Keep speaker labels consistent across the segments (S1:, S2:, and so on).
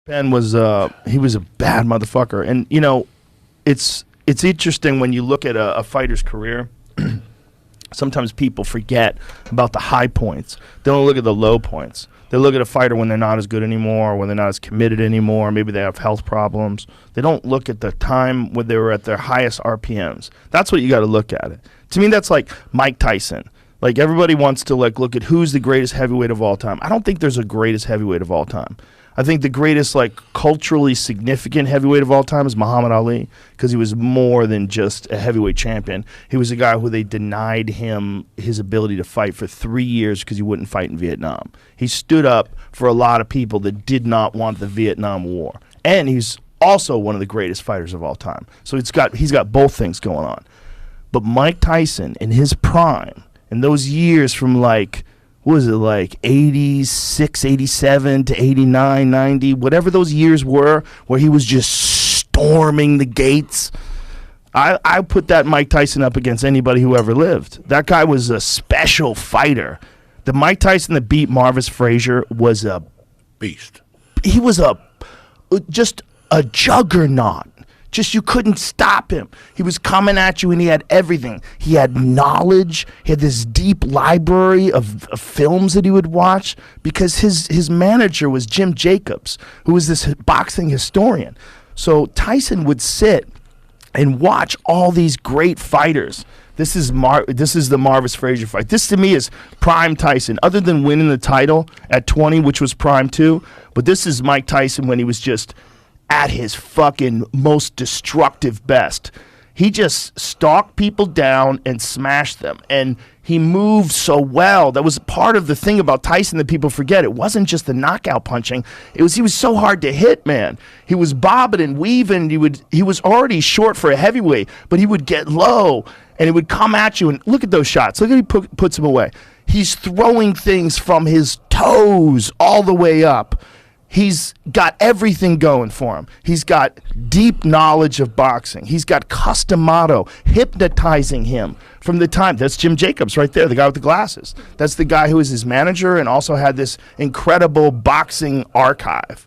S1: Ben was he was a bad motherfucker, and it's interesting when you look at a fighter's career. Sometimes people forget about the high points. They don't look at the low points. They look at a fighter when they're not as good anymore, when they're not as committed anymore, maybe they have health problems. They don't look at the time when they were at their highest RPMs. That's what you got to look at it. To me, that's like Mike Tyson. Like, everybody wants to look at who's the greatest heavyweight of all time. I don't think there's a greatest heavyweight of all time. I think the greatest culturally significant heavyweight of all time is Muhammad Ali, because he was more than just a heavyweight champion. He was a guy who they denied him his ability to fight for 3 years because he wouldn't fight in Vietnam. He stood up for a lot of people that did not want the Vietnam War. And he's also one of the greatest fighters of all time. So he's got both things going on. But Mike Tyson, in his prime, in those years from 86, 87 to 89, 90, whatever those years were, where he was just storming the gates. I put that Mike Tyson up against anybody who ever lived. That guy was a special fighter. The Mike Tyson that beat Marvis Frazier was a
S2: beast.
S1: He was just a juggernaut. Just, you couldn't stop him. He was coming at you, and he had everything. He had knowledge. He had this deep library of films that he would watch, because his manager was Jim Jacobs, who was this boxing historian. So Tyson would sit and watch all these great fighters. This is the Marvis Frazier fight. This, to me, is prime Tyson, other than winning the title at 20, which was prime too. But this is Mike Tyson when he was just at his fucking most destructive best. He just stalked people down and smashed them. And he moved so well. That was part of the thing about Tyson that people forget. It wasn't just the knockout punching. He was so hard to hit, man. He was bobbing and weaving. He was already short for a heavyweight, but he would get low and he would come at you. And look at those shots. Look at he puts him away. He's throwing things from his toes all the way up. He's got everything going for him. He's got deep knowledge of boxing. He's got Customato hypnotizing him from the time. That's Jim Jacobs right there, the guy with the glasses. That's the guy who was his manager and also had this incredible boxing archive.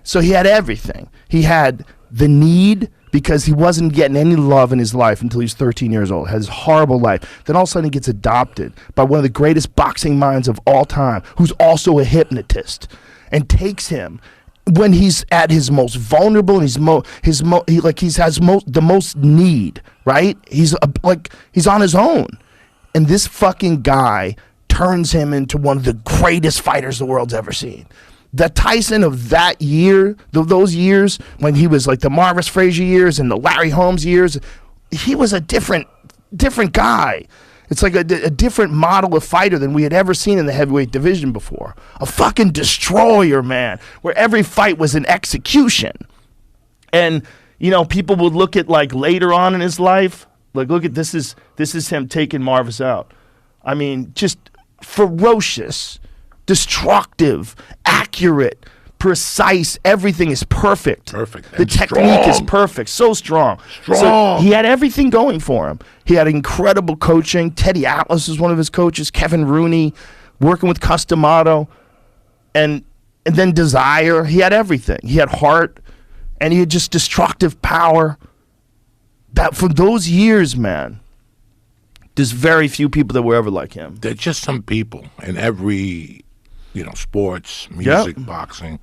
S1: So he had everything. He had the need, because he wasn't getting any love in his life until he was 13 years old. Had his horrible life. Then all of a sudden he gets adopted by one of the greatest boxing minds of all time, who's also a hypnotist, and takes him when he's at his most vulnerable and he's the most need, right? He's on his own, and this fucking guy turns him into one of the greatest fighters the world's ever seen. The Tyson of that year, those years when he was like the Marvis Frazier years and the Larry Holmes years, he was a different guy. It's like a different model of fighter than we had ever seen in the heavyweight division before. A fucking destroyer, man, where every fight was an execution. And, people would look at later on in his life, look at this is him taking Marvis out. I mean, just ferocious, destructive, accurate, precise. Everything is perfect.
S2: Perfect.
S1: The technique is perfect. So strong. So he had everything going for him. He had incredible coaching. Teddy Atlas was one of his coaches. Kevin Rooney, working with Customato, and then desire. He had everything. He had heart, and he had just destructive power. That for those years, man, there's very few people that were ever like him.
S2: There's just some people in every sports, music, boxing.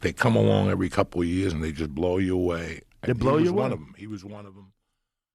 S2: They come along every couple of years and they just blow you away.
S1: They blow you away.
S2: He was one of them.